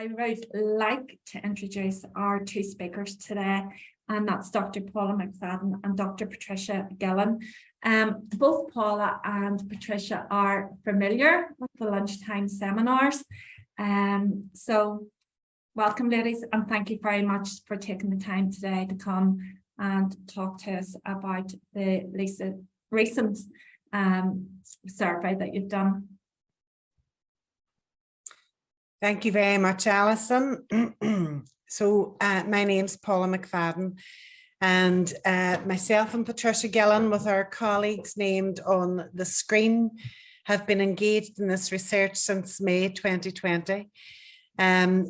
I would like to introduce our two speakers today, and that's Dr. Paula McFadden and Dr. Patricia Gillen. Both Paula and Patricia are familiar with the lunchtime seminars. So welcome, ladies, and thank you very much for taking the time today to come and talk to us about the recent survey that you've done. Thank you very much, Alison. My name's Paula McFadden, and myself and Patricia Gillen, with our colleagues named on the screen, have been engaged in this research since May 2020.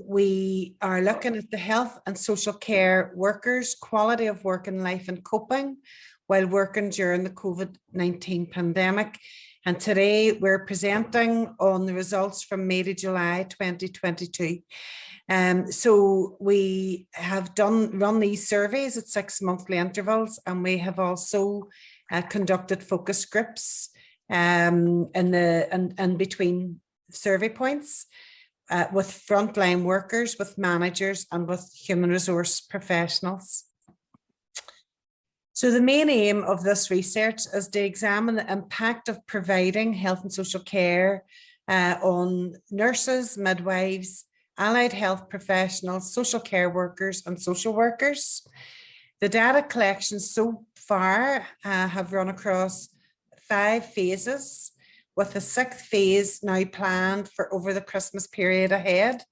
We are looking at the health and social care workers' quality of work and life and coping while working during the COVID-19 pandemic. And today we're presenting on the results from May to July 2022. So we have run these surveys at 6 monthly intervals, and we have also conducted focus groups in between survey points with frontline workers, with managers, and with human resource professionals. So the main aim of this research is to examine the impact of providing health and social care on nurses, midwives, allied health professionals, social care workers, and social workers. The data collection so far have run across 5 phases, with the 6th phase now planned for over the Christmas period ahead.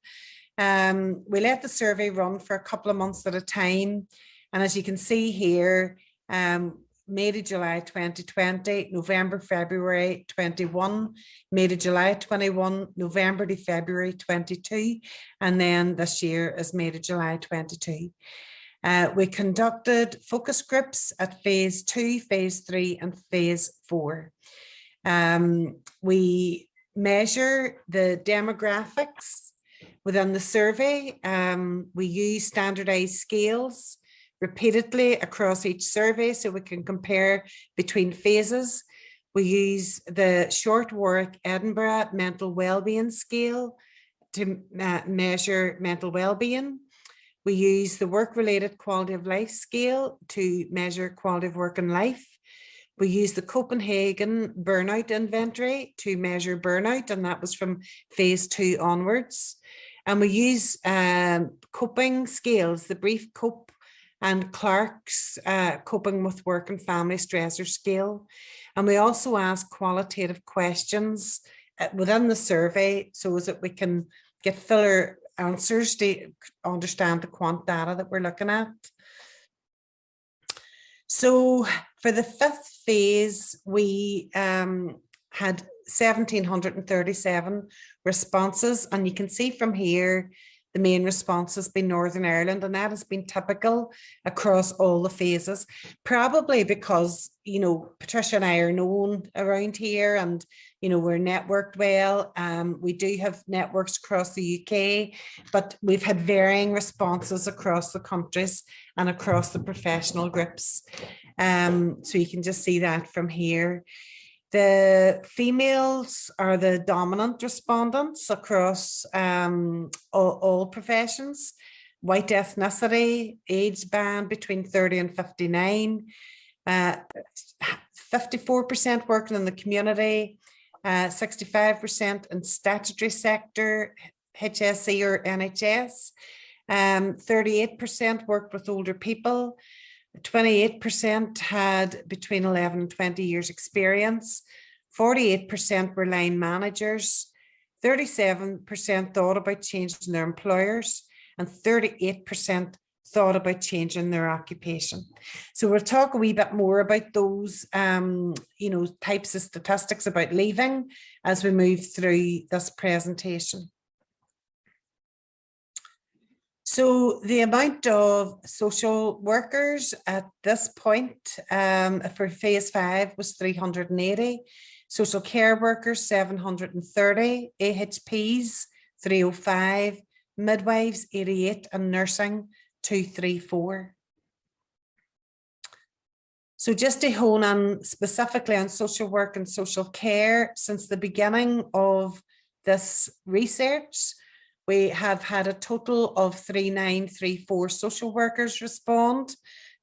We let the survey run for a couple of months at a time, and as you can see here, May to July 2020, November, February 21, May to July 21, November to February 22, and then this year is May to July 22. We conducted focus groups at phase 2, phase 3, and phase 4. We measure the demographics within the survey. We use standardized scales repeatedly across each survey so we can compare between phases. We use the Short Warwick Edinburgh Mental Wellbeing Scale to measure mental wellbeing. We use the Work-Related Quality of Life Scale to measure quality of work and life. We use the Copenhagen Burnout Inventory to measure burnout, and that was from phase 2 onwards. And we use coping scales, the Brief Cope and Clark's Coping with Work and Family Stressor Scale. And we also ask qualitative questions within the survey so that we can get fuller answers to understand the quant data that we're looking at. So for the 5th phase, we had 1,737 responses, and you can see from here the main response has been Northern Ireland, and that has been typical across all the phases, probably because, you know, Patricia and I are known around here, and, you know, we're networked well. We do have networks across the UK, but we've had varying responses across the countries and across the professional groups. So you can just see that from here. The females are the dominant respondents across all professions. White ethnicity, age band between 30 and 59, 54% working in the community, 65% in statutory sector, HSE or NHS, 38% worked with older people, 28% had between 11 and 20 years experience, 48% were line managers, 37% thought about changing their employers, and 38% thought about changing their occupation. So we'll talk a wee bit more about those types of statistics about leaving as we move through this presentation. So the amount of social workers at this point for phase 5 was 380, social care workers 730, AHPs 305, midwives 88, and nursing 234. So just to hone in specifically on social work and social care, since the beginning of this research, We have had a total of 3,934 social workers respond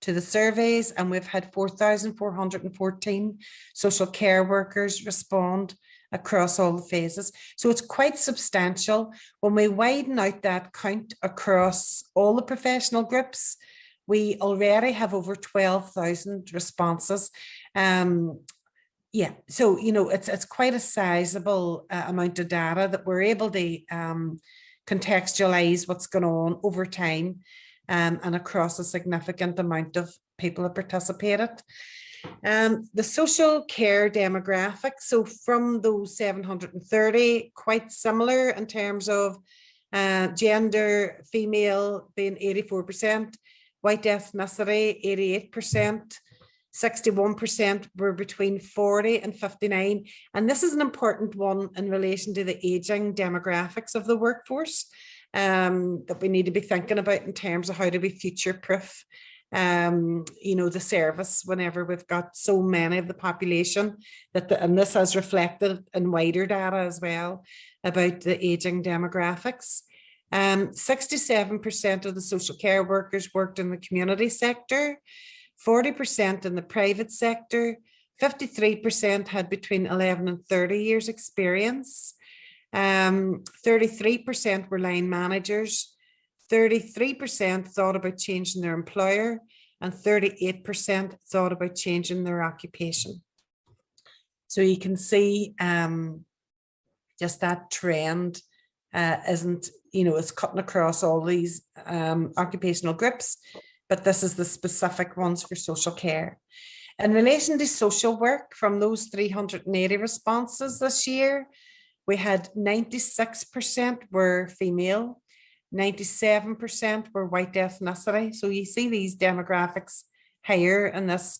to the surveys, and we've had 4,414 social care workers respond across all the phases. So it's quite substantial. When we widen out that count across all the professional groups, we already have over 12,000 responses. Yeah, so, you know, it's quite a sizable amount of data that we're able to contextualize what's going on over time and across a significant amount of people that participated. The social care demographics, so from those 730, quite similar in terms of gender, female being 84%, white ethnicity 88%, 61% were between 40 and 59. And this is an important one in relation to the aging demographics of the workforce that we need to be thinking about in terms of how do we future-proof you know, the service whenever we've got so many of the population and this has reflected in wider data as well about the aging demographics. 67% of the social care workers worked in the community sector, 40% in the private sector, 53% had between 11 and 30 years experience, 33% were line managers, 33% thought about changing their employer, and 38% thought about changing their occupation. So you can see just that trend isn't, you know, it's cutting across all these occupational groups, but this is the specific ones for social care. In relation to social work, from those 380 responses this year, we had 96% were female, 97% were white ethnicity. So you see these demographics higher in this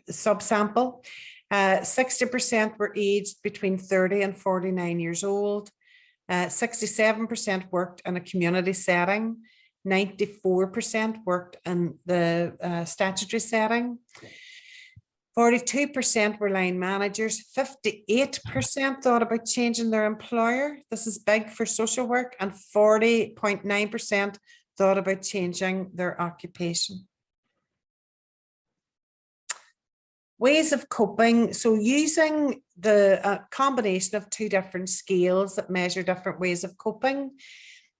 subsample. 60% were aged between 30 and 49 years old. 67% worked in a community setting. 94% worked in the statutory setting. 42% were line managers. 58% thought about changing their employer. This is big for social work. And 40.9% thought about changing their occupation. Ways of coping. So using the combination of two different scales that measure different ways of coping.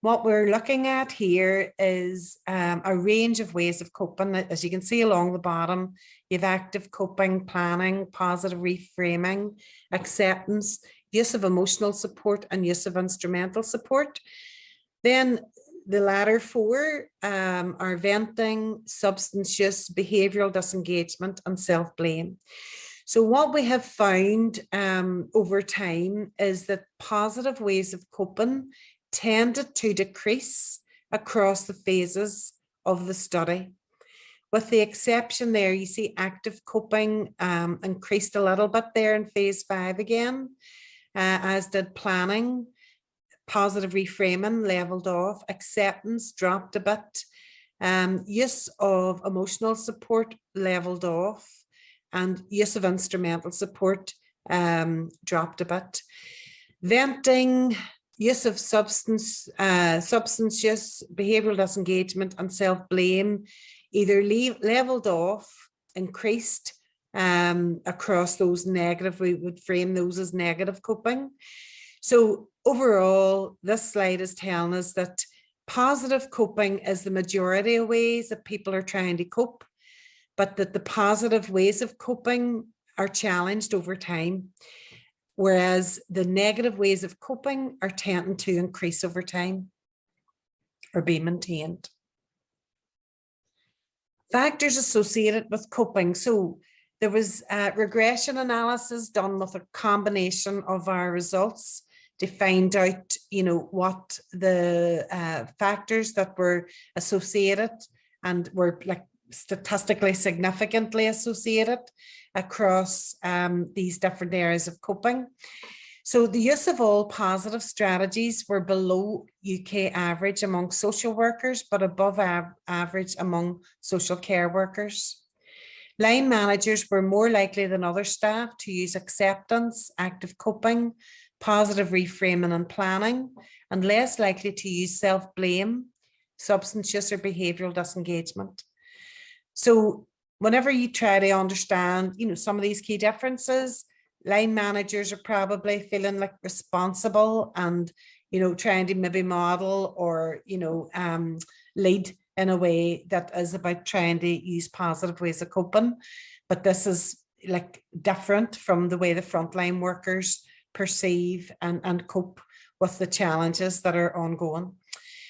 What we're looking at here is a range of ways of coping. As you can see along the bottom, you have active coping, planning, positive reframing, acceptance, use of emotional support, and use of instrumental support. Then the latter four are venting, substance use, behavioural disengagement, and self-blame. So what we have found over time is that positive ways of coping tended to decrease across the phases of the study. With the exception there, you see active coping increased a little bit there in phase 5 again, as did planning. Positive reframing leveled off, acceptance dropped a bit, use of emotional support leveled off, and use of instrumental support dropped a bit. Venting, use of substance use, behavioural disengagement, and self-blame either leveled off, increased across those negative, we would frame those as negative coping. So overall, this slide is telling us that positive coping is the majority of ways that people are trying to cope, but that the positive ways of coping are challenged over time, whereas the negative ways of coping are tending to increase over time or be maintained. Factors associated with coping. So there was a regression analysis done with a combination of our results to find out, you know, what the factors that were associated and were like statistically significantly associated across these different areas of coping. So the use of all positive strategies were below UK average among social workers, but above average among social care workers. Line managers were more likely than other staff to use acceptance, active coping, positive reframing and planning, and less likely to use self-blame, substance use, or behavioral disengagement. So whenever you try to understand, some of these key differences, line managers are probably feeling like responsible and, trying to maybe model or, lead in a way that is about trying to use positive ways of coping. But this is like different from the way the frontline workers perceive and cope with the challenges that are ongoing.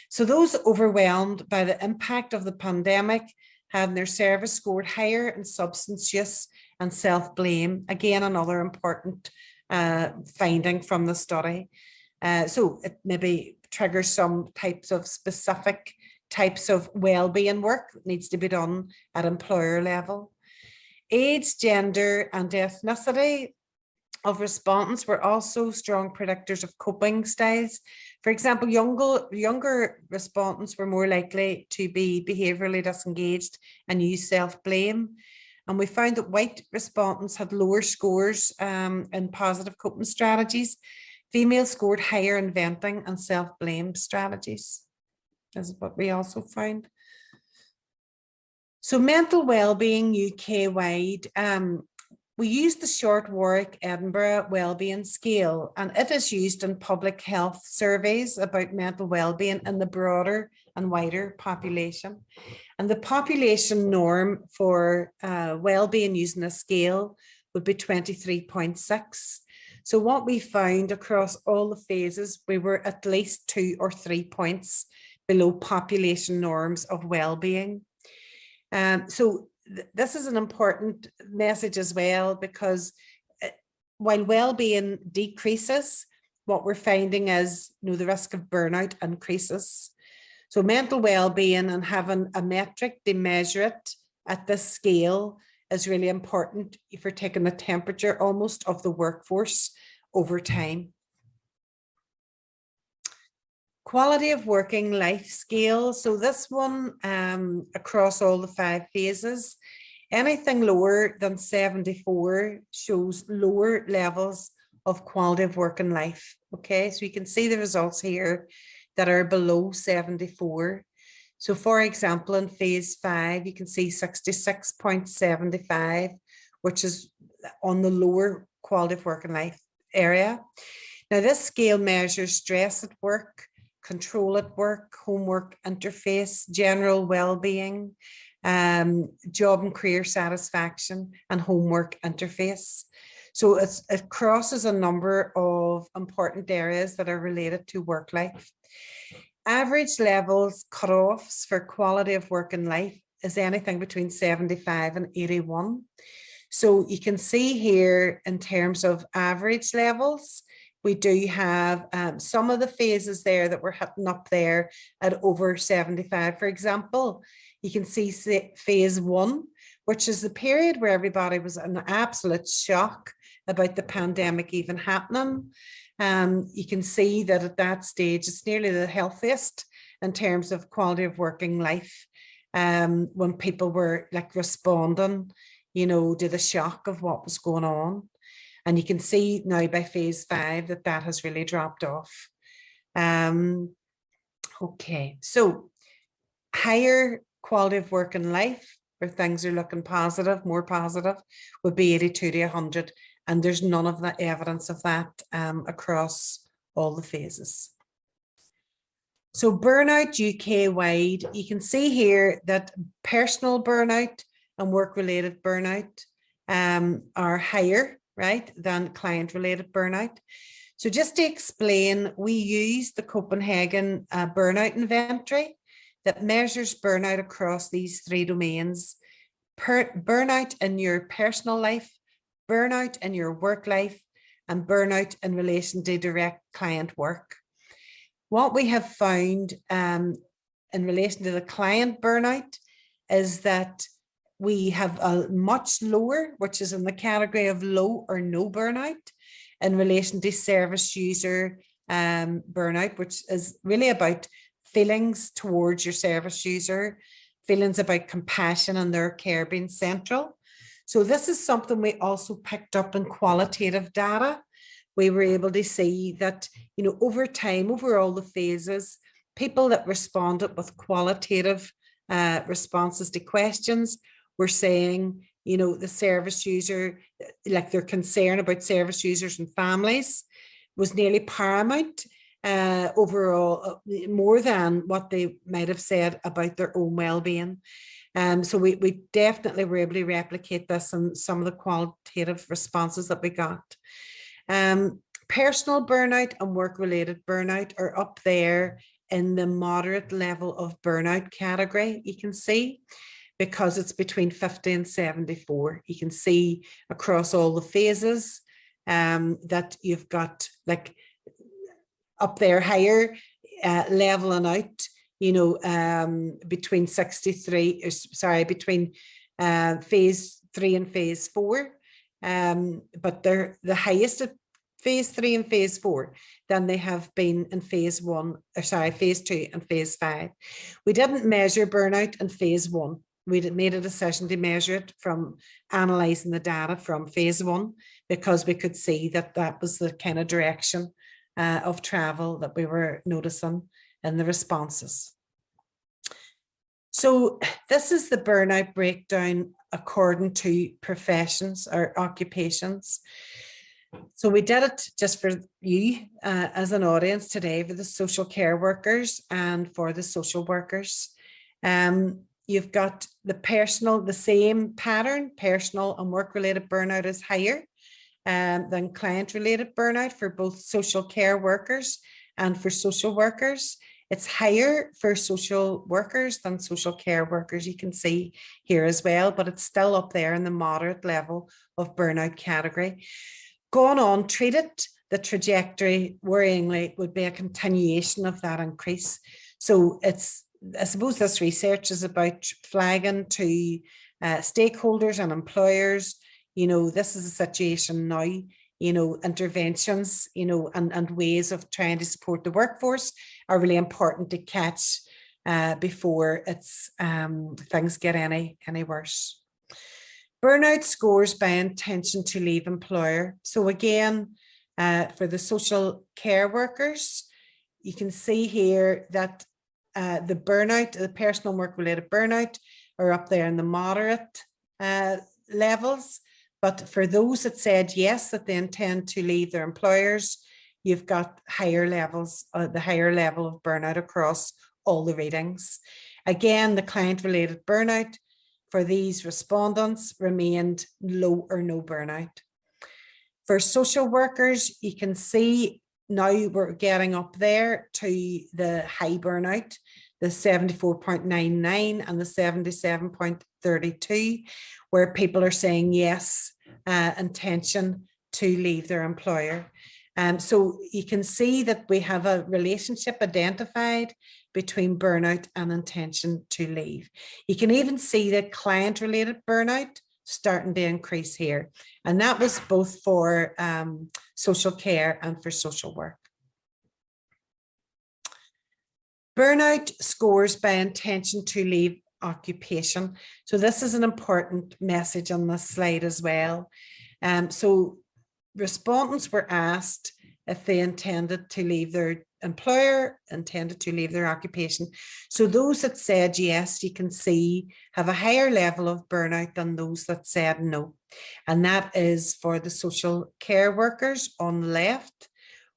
So those overwhelmed by the impact of the pandemic having their service scored higher in substance use and self-blame. Again, another important finding from the study. So it maybe triggers some types of specific types of well-being work that needs to be done at employer level. Age, gender, and ethnicity of respondents were also strong predictors of coping styles. For example, younger respondents were more likely to be behaviourally disengaged and use self-blame. And we found that white respondents had lower scores in positive coping strategies. Females scored higher in venting and self-blame strategies. This is what we also found. So mental wellbeing UK-wide, we use the Short Warwick Edinburgh Wellbeing Scale, and it is used in public health surveys about mental wellbeing in the broader and wider population. And the population norm for wellbeing using a scale would be 23.6. So what we found across all the phases, we were at least 2 or 3 points below population norms of wellbeing. So this is an important message as well, because while well-being decreases, what we're finding is the risk of burnout increases. So mental well-being and having a metric to measure it at this scale is really important if you're taking the temperature almost of the workforce over time. Quality of working life scale. So this one across all the 5 phases, anything lower than 74 shows lower levels of quality of working life. Okay, so you can see the results here that are below 74. So for example, in phase 5, you can see 66.75, which is on the lower quality of working life area. Now this scale measures stress at work, control at work, homework interface, general well-being, job and career satisfaction, and homework interface. So it crosses a number of important areas that are related to work life. Average levels cutoffs for quality of work and life is anything between 75 and 81. So you can see here in terms of average levels, we do have some of the phases there that we're hitting up there at over 75. For example, you can see phase 1, which is the period where everybody was in absolute shock about the pandemic even happening. You can see that at that stage, it's nearly the healthiest in terms of quality of working life, when people were like responding, to the shock of what was going on. And you can see now by phase 5 that has really dropped off. Okay, so higher quality of work and life, where things are looking positive, more positive, would be 82 to 100. And there's none of the evidence of that across all the phases. So burnout UK-wide, you can see here that personal burnout and work-related burnout are higher, right, than client-related burnout. So just to explain, we use the Copenhagen burnout inventory that measures burnout across these 3 domains: burnout in your personal life, burnout in your work life, and burnout in relation to direct client work. What we have found in relation to the client burnout is that we have a much lower, which is in the category of low or no burnout, in relation to service user burnout, which is really about feelings towards your service user, feelings about compassion and their care being central. So this is something we also picked up in qualitative data we were able to see that, you know, over time, over all the phases, people that responded with qualitative responses to questions were saying, you know, the service user, like their concern about service users and families was nearly paramount overall, more than what they might have said about their own well-being. So we definitely were able to replicate this in some of the qualitative responses that we got. Personal burnout and work-related burnout are up there in the moderate level of burnout category, you can see, because it's between 50 and 74. You can see across all the phases that you've got like up there higher leveling out, you know, between 63, between phase 3 and phase 4. But they're the highest at phase 3 and phase 4 than they have been in phase 2 and phase 5. We didn't measure burnout in phase 1. We made a decision to measure it from analysing the data from phase 1 because we could see that that was the kind of direction of travel that we were noticing in the responses. So this is the burnout breakdown according to professions or occupations. So we did it just for you as an audience today for the social care workers and for the social workers. You've got the same pattern, personal and work-related burnout is higher than client-related burnout for both social care workers and for social workers. It's higher for social workers than social care workers, you can see here as well, but it's still up there in the moderate level of burnout category. Going on, treated, the trajectory worryingly would be a continuation of that increase. So I suppose this research is about flagging to stakeholders and employers, you know, this is a situation now, you know, interventions, you know, and ways of trying to support the workforce are really important to catch before things get any worse. Burnout scores by intention to leave employer. So again, for the social care workers, you can see here that the burnout, the personal work-related burnout are up there in the moderate levels. But for those that said yes, that they intend to leave their employers, you've got higher levels, the higher level of burnout across all the ratings. Again, the client-related burnout for these respondents remained low or no burnout. For social workers, you can see now we're getting up there to the high burnout, the 74.99 and the 77.32, where people are saying yes, intention to leave their employer. So you can see that we have a relationship identified between burnout and intention to leave. You can even see that client-related burnout starting to increase here. And that was both for social care and for social work. Burnout scores by intention to leave occupation. So this is an important message on this slide as well. So respondents were asked if they intended to leave their employer, intended to leave their occupation. So those that said yes, you can see have a higher level of burnout than those that said no. And that is for the social care workers on the left.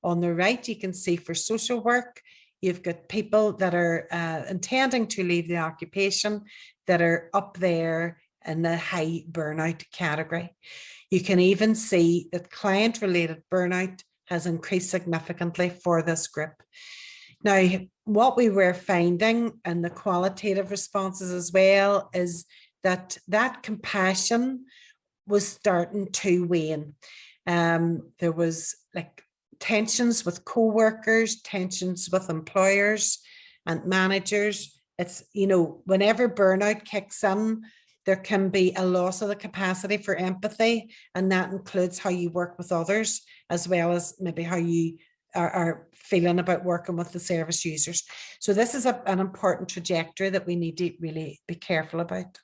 On the right, you can see for social work, you've got people that are intending to leave the occupation that are up there in the high burnout category. You can even see that client-related burnout has increased significantly for this group. Now, what we were finding in the qualitative responses as well is that that compassion was starting to wane. There was like tensions with co-workers, tensions with employers and managers. It's, you know, whenever burnout kicks in, there can be a loss of the capacity for empathy, and that includes how you work with others, as well as maybe how you are feeling about working with the service users. So this is an important trajectory that we need to really be careful about.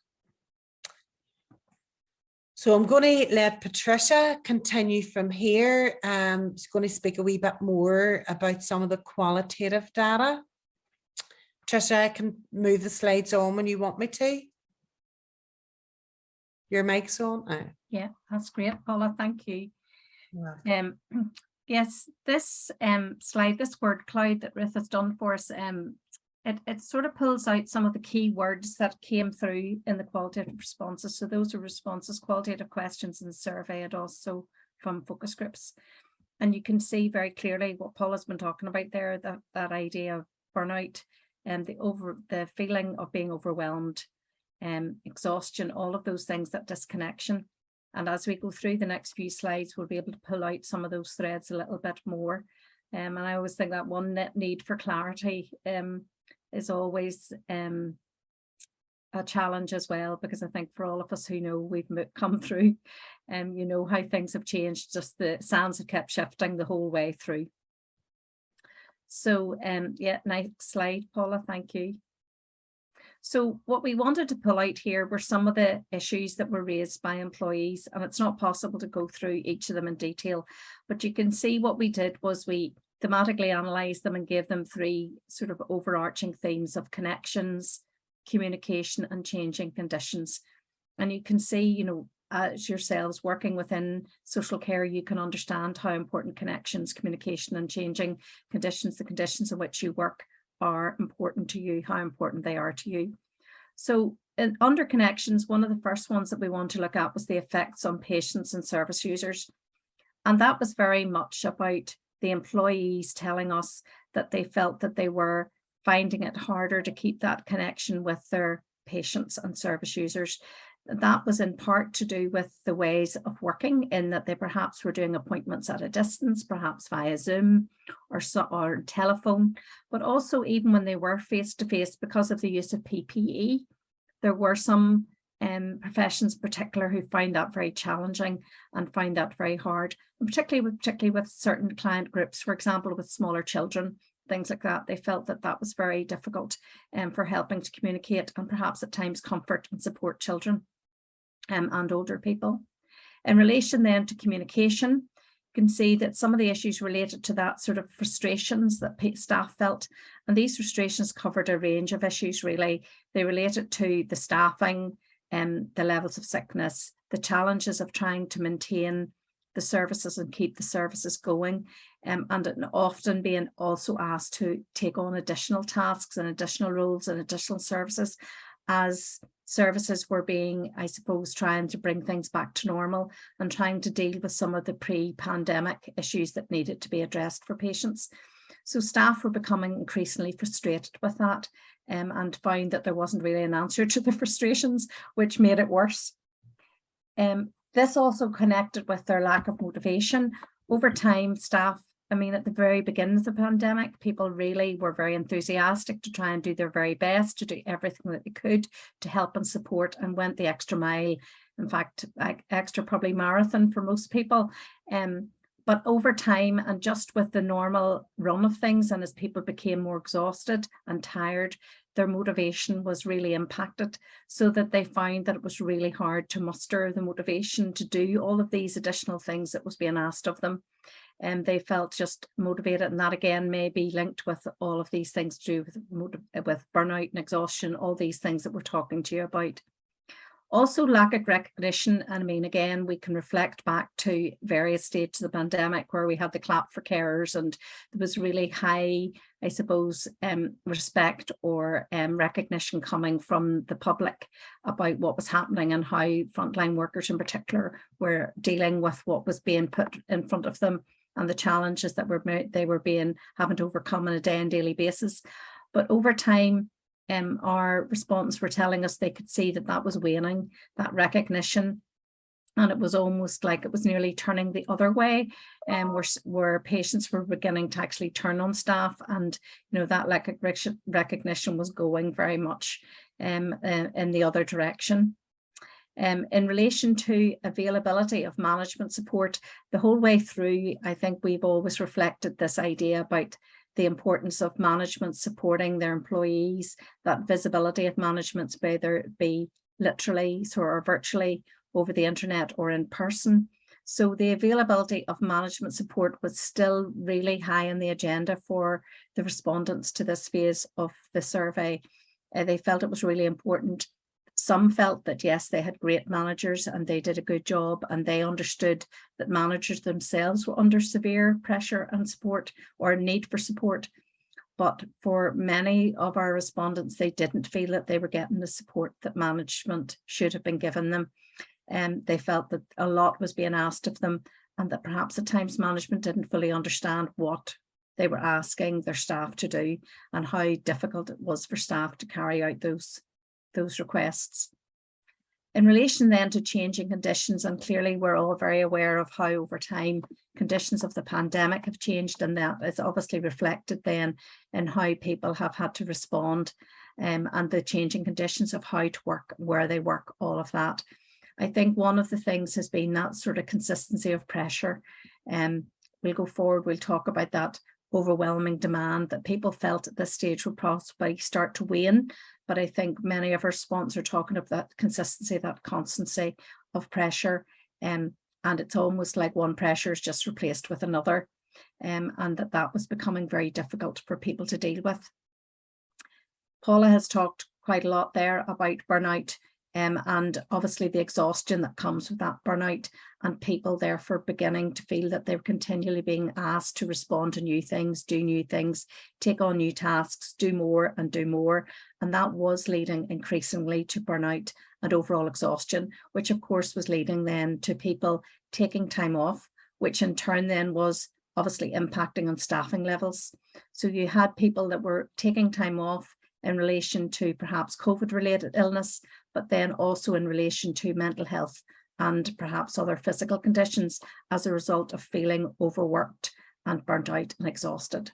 So I'm going to let Patricia continue from here. She's going to speak a wee bit more about some of the qualitative data. Patricia, I can move the slides on when you want me to. Your mic's on. Oh. Yeah, that's great, Paula. Thank you. Yeah. Yes, this slide, this word cloud that Ruth has done for us, it sort of pulls out some of the key words that came through in the qualitative responses. So those are responses, qualitative questions in the survey, and also from focus groups. And you can see very clearly what Paula's been talking about there, that idea of burnout and the feeling of being overwhelmed, exhaustion, all of those things, that disconnection. And as we go through the next few slides, we'll be able to pull out some of those threads a little bit more. And I always think that one need for clarity is always a challenge as well, because I think for all of us who know we've come through, you know how things have changed, just the sands have kept shifting the whole way through. So yeah, next slide, Paula, thank you. So what we wanted to pull out here were some of the issues that were raised by employees, and it's not possible to go through each of them in detail, but you can see what we did was we thematically analysed them and gave them three sort of overarching themes of connections, communication, and changing conditions. And you can see, you know, as yourselves working within social care, you can understand how important connections, communication, and changing conditions, the conditions in which you work, are important to you, how important they are to you. So under connections, one of the first ones that we want to look at was the effects on patients and service users. And that was very much about the employees telling us that they felt that they were finding it harder to keep that connection with their patients and service users. That was in part to do with the ways of working, in that they perhaps were doing appointments at a distance, perhaps via Zoom or telephone, but also even when they were face-to-face, because of the use of PPE, there were some professions in particular who find that very challenging and find that very hard, and particularly with certain client groups, for example, with smaller children, things like that. They felt that that was very difficult for helping to communicate and perhaps at times comfort and support children and older people. In relation then to communication, you can see that some of the issues related to that sort of frustrations that staff felt, and these frustrations covered a range of issues really. They related to the staffing, the levels of sickness, the challenges of trying to maintain the services and keep the services going, and often being also asked to take on additional tasks and additional roles and additional services as services were being, I suppose, trying to bring things back to normal and trying to deal with some of the pre-pandemic issues that needed to be addressed for patients. So staff were becoming increasingly frustrated with that and found that there wasn't really an answer to the frustrations, which made it worse. This also connected with their lack of motivation. Over time, staff, I mean, at the very beginning of the pandemic, people really were very enthusiastic to try and do their very best, to do everything that they could to help and support, and went the extra mile. In fact, extra probably marathon for most people. But over time, and just with the normal run of things, and as people became more exhausted and tired, their motivation was really impacted, so that they found that it was really hard to muster the motivation to do all of these additional things that was being asked of them. And they felt just motivated, and that again may be linked with all of these things to do with burnout and exhaustion, all these things that we're talking to you about. Also, lack of recognition. And I mean, again, we can reflect back to various stages of the pandemic where we had the clap for carers, and there was really high, I suppose, respect or recognition coming from the public about what was happening and how frontline workers in particular were dealing with what was being put in front of them and the challenges that they were having to overcome on a day and daily basis. But over time, our respondents were telling us they could see that that was waning, that recognition, and it was almost like it was nearly turning the other way, where patients were beginning to actually turn on staff, and you know that recognition was going very much in the other direction. In relation to availability of management support, the whole way through, I think we've always reflected this idea about the importance of management supporting their employees, that visibility of management, whether it be literally or virtually, over the internet or in person. So the availability of management support was still really high on the agenda for the respondents to this phase of the survey. They felt it was really important. Some felt that, yes, they had great managers and they did a good job, and they understood that managers themselves were under severe pressure and support, or need for support. But for many of our respondents, they didn't feel that they were getting the support that management should have been given them. They felt that a lot was being asked of them, and that perhaps at times management didn't fully understand what they were asking their staff to do, and how difficult it was for staff to carry out those requests. In relation then to changing conditions, and clearly we're all very aware of how over time conditions of the pandemic have changed, and that is obviously reflected then in how people have had to respond, and the changing conditions of how to work, where they work, all of that. I think one of the things has been that sort of consistency of pressure. We'll go forward, we'll talk about that overwhelming demand that people felt at this stage will possibly start to wane. But I think many of our sponsors are talking of that consistency, that constancy of pressure, and it's almost like one pressure is just replaced with another, and that was becoming very difficult for people to deal with. Paula has talked quite a lot there about burnout, and obviously the exhaustion that comes with that burnout, and people therefore beginning to feel that they're continually being asked to respond to new things, do new things, take on new tasks, do more and do more. And that was leading increasingly to burnout and overall exhaustion, which of course was leading then to people taking time off, which in turn then was obviously impacting on staffing levels. So you had people that were taking time off in relation to perhaps COVID-related illness, but then also in relation to mental health and perhaps other physical conditions as a result of feeling overworked and burnt out and exhausted.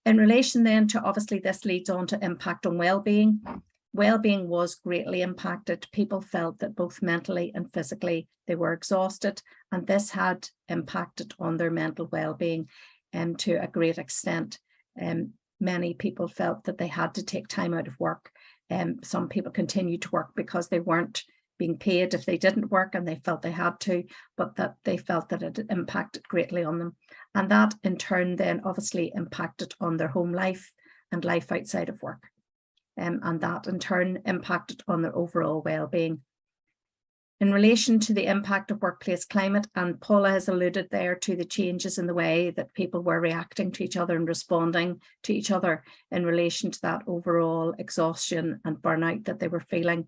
In relation then to, obviously this leads on to impact on well-being. Well-being was greatly impacted. People felt that both mentally and physically they were exhausted, and this had impacted on their mental well-being to a great extent. Many people felt that they had to take time out of work. Some people continued to work because they weren't being paid if they didn't work, and they felt they had to, but that they felt that it impacted greatly on them. And that in turn then obviously impacted on their home life and life outside of work. And that in turn impacted on their overall well-being. In relation to the impact of workplace climate, and Paula has alluded there to the changes in the way that people were reacting to each other and responding to each other in relation to that overall exhaustion and burnout that they were feeling.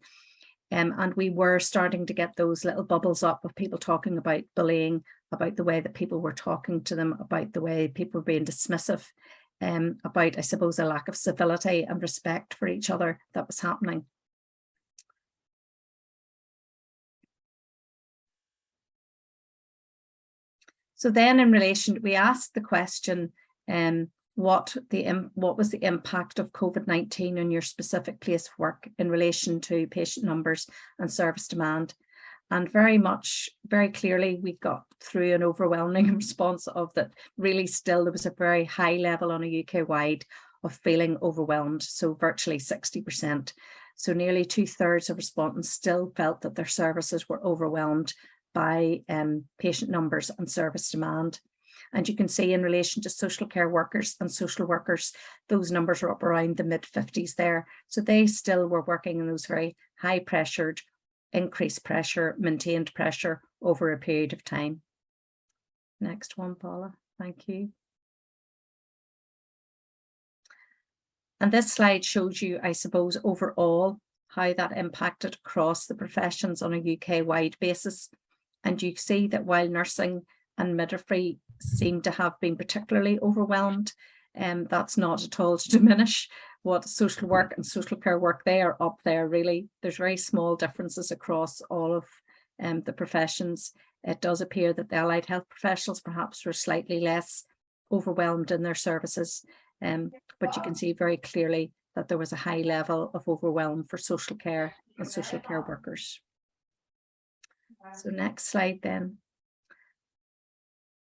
And we were starting to get those little bubbles up of people talking about bullying, about the way that people were talking to them, about the way people were being dismissive, about, I suppose, a lack of civility and respect for each other that was happening. So then in relation, we asked the question, what was the impact of COVID-19 on your specific place of work in relation to patient numbers and service demand? And very clearly, we got through an overwhelming response of that. Really still, there was a very high level on a UK wide of feeling overwhelmed. So virtually 60%. So nearly 2/3 of respondents still felt that their services were overwhelmed by patient numbers and service demand. And you can see in relation to social care workers and social workers, those numbers are up around the mid-50s there. So they still were working in those very high pressured, increased pressure, maintained pressure over a period of time. Next one, Paula, thank you. And this slide shows you, I suppose, overall, how that impacted across the professions on a UK-wide basis. And you see that while nursing and midwifery seem to have been particularly overwhelmed, that's not at all to diminish what social work and social care work, they are up there really. There's very small differences across all of the professions. It does appear that the allied health professionals perhaps were slightly less overwhelmed in their services, but you can see very clearly that there was a high level of overwhelm for social care and social care workers. So next slide then.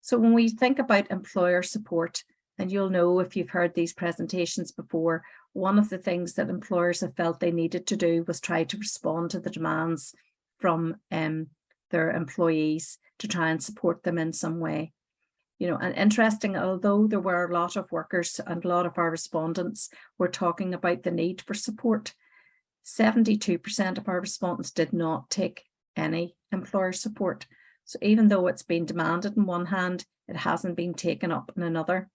So when we think about employer support, and you'll know if you've heard these presentations before, one of the things that employers have felt they needed to do was try to respond to the demands from their employees to try and support them in some way. You know, and interesting, although there were a lot of workers and a lot of our respondents were talking about the need for support, 72% of our respondents did not take any employer support. So even though it's been demanded in one hand, it hasn't been taken up in another.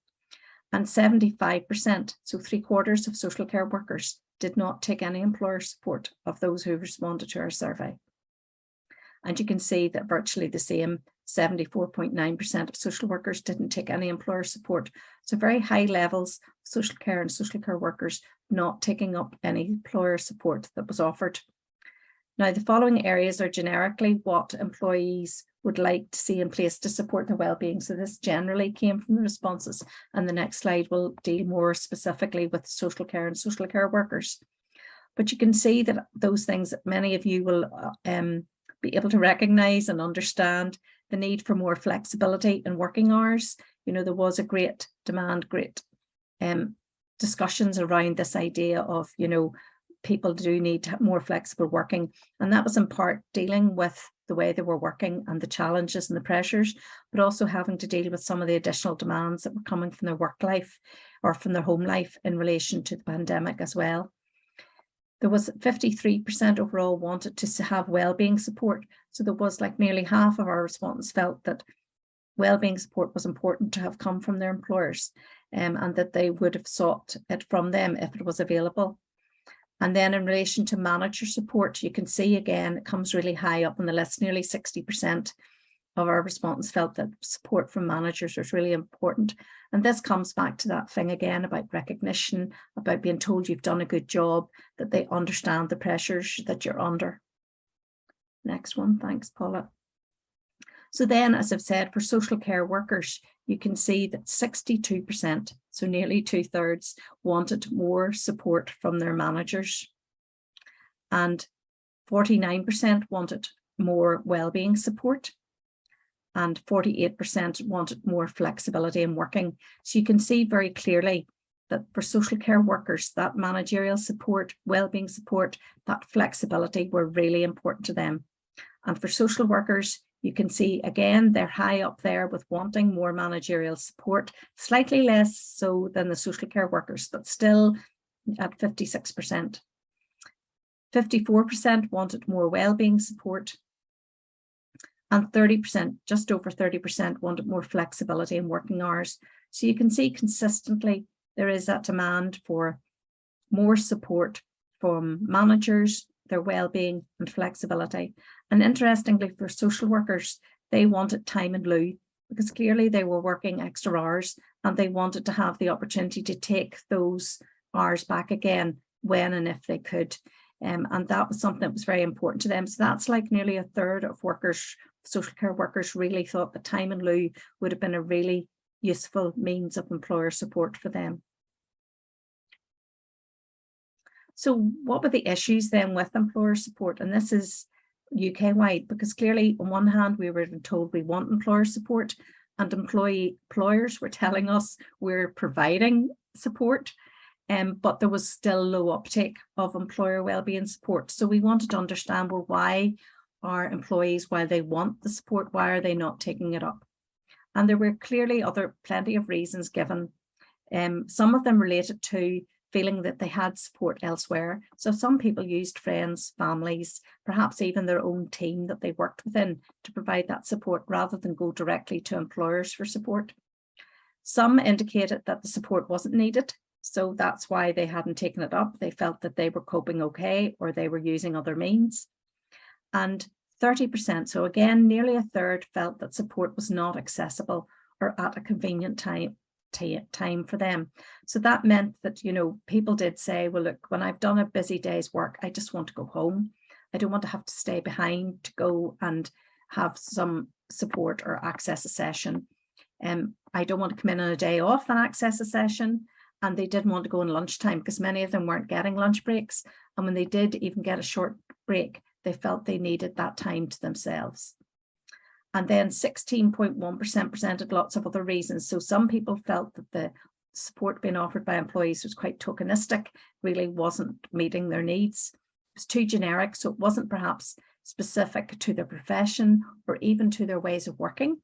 And 75%, so 3/4 of social care workers, did not take any employer support of those who responded to our survey. And you can see that virtually the same, 74.9% of social workers didn't take any employer support. So very high levels of social care and social care workers not taking up any employer support that was offered. Now, the following areas are generically what employees would like to see in place to support their well-being. So this generally came from the responses, and the next slide will deal more specifically with social care and social care workers. But you can see that those things that many of you will be able to recognise and understand: the need for more flexibility in working hours. You know, there was a great demand, great discussions around this idea of, you know, people do need to have more flexible working, and that was in part dealing with the way they were working and the challenges and the pressures, but also having to deal with some of the additional demands that were coming from their work life or from their home life in relation to the pandemic as well. There was 53% overall wanted to have wellbeing support. So there was like nearly half of our respondents felt that wellbeing support was important to have come from their employers, and that they would have sought it from them if it was available. And then in relation to manager support, you can see again, it comes really high up on the list. Nearly 60% of our respondents felt that support from managers was really important. And this comes back to that thing again about recognition, about being told you've done a good job, that they understand the pressures that you're under. Next one, thanks, Paula. So then, as I've said, for social care workers, you can see that 62%, so nearly 2/3, wanted more support from their managers, and 49% wanted more wellbeing support, and 48% wanted more flexibility in working. So you can see very clearly that for social care workers, that managerial support, wellbeing support, that flexibility were really important to them. And for social workers, you can see again, they're high up there with wanting more managerial support, slightly less so than the social care workers, but still at 56%. 54% wanted more wellbeing support, and 30%, just over 30%, wanted more flexibility in working hours. So you can see consistently there is that demand for more support from managers, their well-being and flexibility. And interestingly, for social workers, they wanted time in lieu, because clearly they were working extra hours and they wanted to have the opportunity to take those hours back again when and if they could. And that was something that was very important to them. So that's like nearly 1/3 of workers, social care workers, really thought that time in lieu would have been a really useful means of employer support for them. So what were the issues then with employer support? And this is UK-wide, because clearly on one hand, we were told we want employer support, and employers were telling us we're providing support, but there was still low uptake of employer wellbeing support. So we wanted to understand, well, why are employees, while they want the support, why are they not taking it up? And there were clearly plenty of reasons given. Some of them related to feeling that they had support elsewhere. So some people used friends, families, perhaps even their own team that they worked within to provide that support rather than go directly to employers for support. Some indicated that the support wasn't needed, so that's why they hadn't taken it up. They felt that they were coping okay, or they were using other means. And 30%, so again, nearly 1/3, felt that support was not accessible or at a convenient time for them. So that meant that, you know, people did say, well, look, when I've done a busy day's work, I just want to go home. I don't want to have to stay behind to go and have some support or access a session. I don't want to come in on a day off and access a session. And they didn't want to go on lunchtime, because many of them weren't getting lunch breaks. And when they did even get a short break, they felt they needed that time to themselves. And then 16.1% presented lots of other reasons. So some people felt that the support being offered by employees was quite tokenistic, really wasn't meeting their needs. It was too generic, so it wasn't perhaps specific to their profession or even to their ways of working,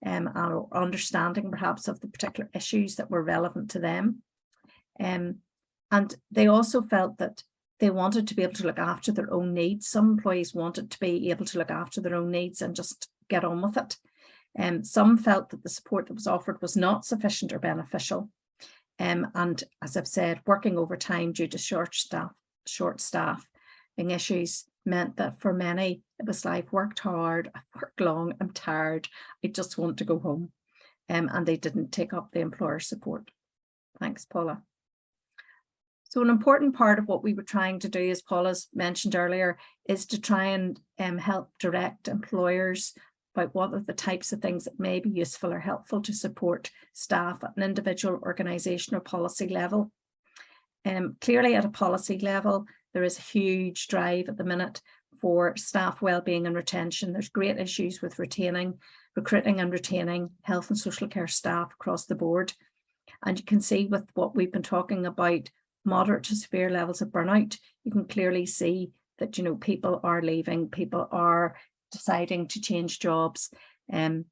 or understanding perhaps of the particular issues that were relevant to them. And they also felt that they wanted to be able to look after their own needs. Some employees wanted to be able to look after their own needs and just get on with it. Some felt that the support that was offered was not sufficient or beneficial. And as I've said, working overtime due to short staffing issues meant that for many, it was like, worked hard, I've worked long, I'm tired, I just want to go home. And they didn't take up the employer support. Thanks, Paula. So an important part of what we were trying to do, as Paula's mentioned earlier, is to try and help direct employers about what are the types of things that may be useful or helpful to support staff at an individual, organisation or policy level. Clearly at a policy level, there is a huge drive at the minute for staff wellbeing and retention. There's great issues with recruiting and retaining health and social care staff across the board. And you can see with what we've been talking about, moderate to severe levels of burnout, you can clearly see that, you know, people are leaving, people are deciding to change jobs, and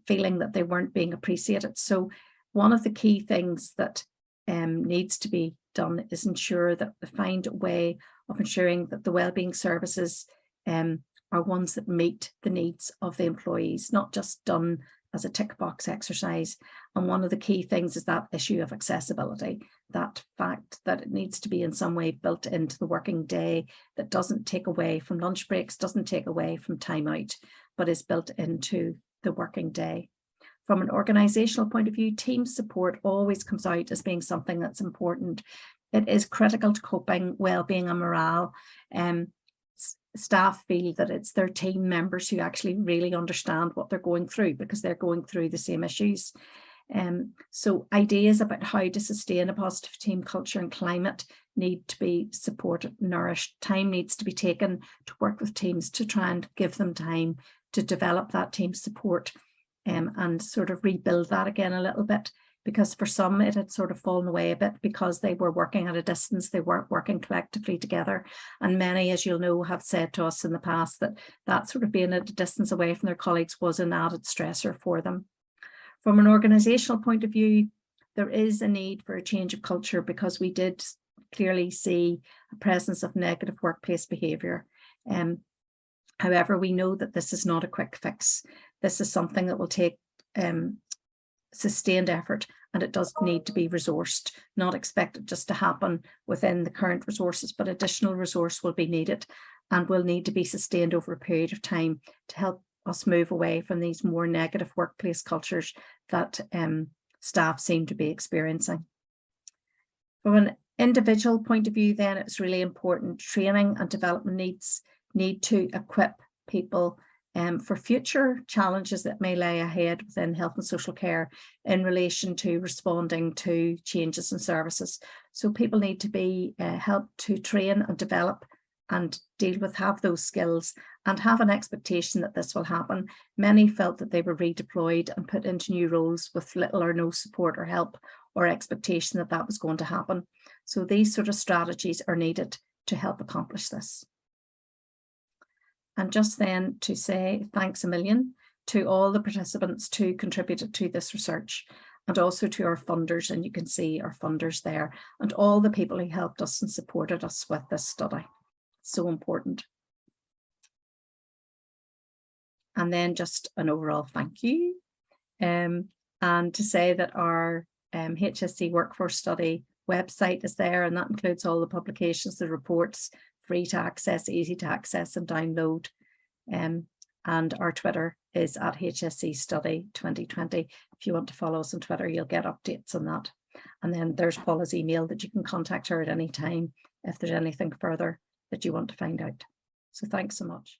feeling that they weren't being appreciated. So one of the key things that needs to be done is ensure that we find a way of ensuring that the wellbeing services are ones that meet the needs of the employees, not just done as a tick box exercise. And one of the key things is that issue of accessibility, that fact that it needs to be in some way built into the working day, that doesn't take away from lunch breaks, doesn't take away from time out, but is built into the working day. From an organisational point of view, team support always comes out as being something that's important. It is critical to coping, wellbeing and morale. Staff feel that it's their team members who actually really understand what they're going through because they're going through the same issues. So ideas about how to sustain a positive team culture and climate need to be supported, nourished. Time needs to be taken to work with teams to try and give them time to develop that team support, and sort of rebuild that again a little bit. Because for some, it had sort of fallen away a bit because they were working at a distance, they weren't working collectively together. And many, as you'll know, have said to us in the past that sort of being at a distance away from their colleagues was an added stressor for them. From an organisational point of view, there is a need for a change of culture because we did clearly see a presence of negative workplace behaviour. However, we know that this is not a quick fix. This is something that will take sustained effort, and it does need to be resourced, not expected just to happen within the current resources, but additional resource will be needed and will need to be sustained over a period of time to help us move away from these more negative workplace cultures that staff seem to be experiencing. From an individual point of view, then, it's really important. Training and development need to equip people for future challenges that may lie ahead within health and social care in relation to responding to changes in services. So people need to be helped to train and develop and have those skills and have an expectation that this will happen. Many felt that they were redeployed and put into new roles with little or no support or help or expectation that that was going to happen. So these sort of strategies are needed to help accomplish this. And just then to say thanks a million to all the participants who contributed to this research, and also to our funders, and you can see our funders there, and all the people who helped us and supported us with this study. So important. And then just an overall thank you. And to say that our HSC Workforce Study website is there, and that includes all the publications, the reports, free to access, easy to access and download. And our Twitter is at HSC Study 2020. If you want to follow us on Twitter, you'll get updates on that. And then there's Paula's email that you can contact her at any time if there's anything further that you want to find out. So thanks so much.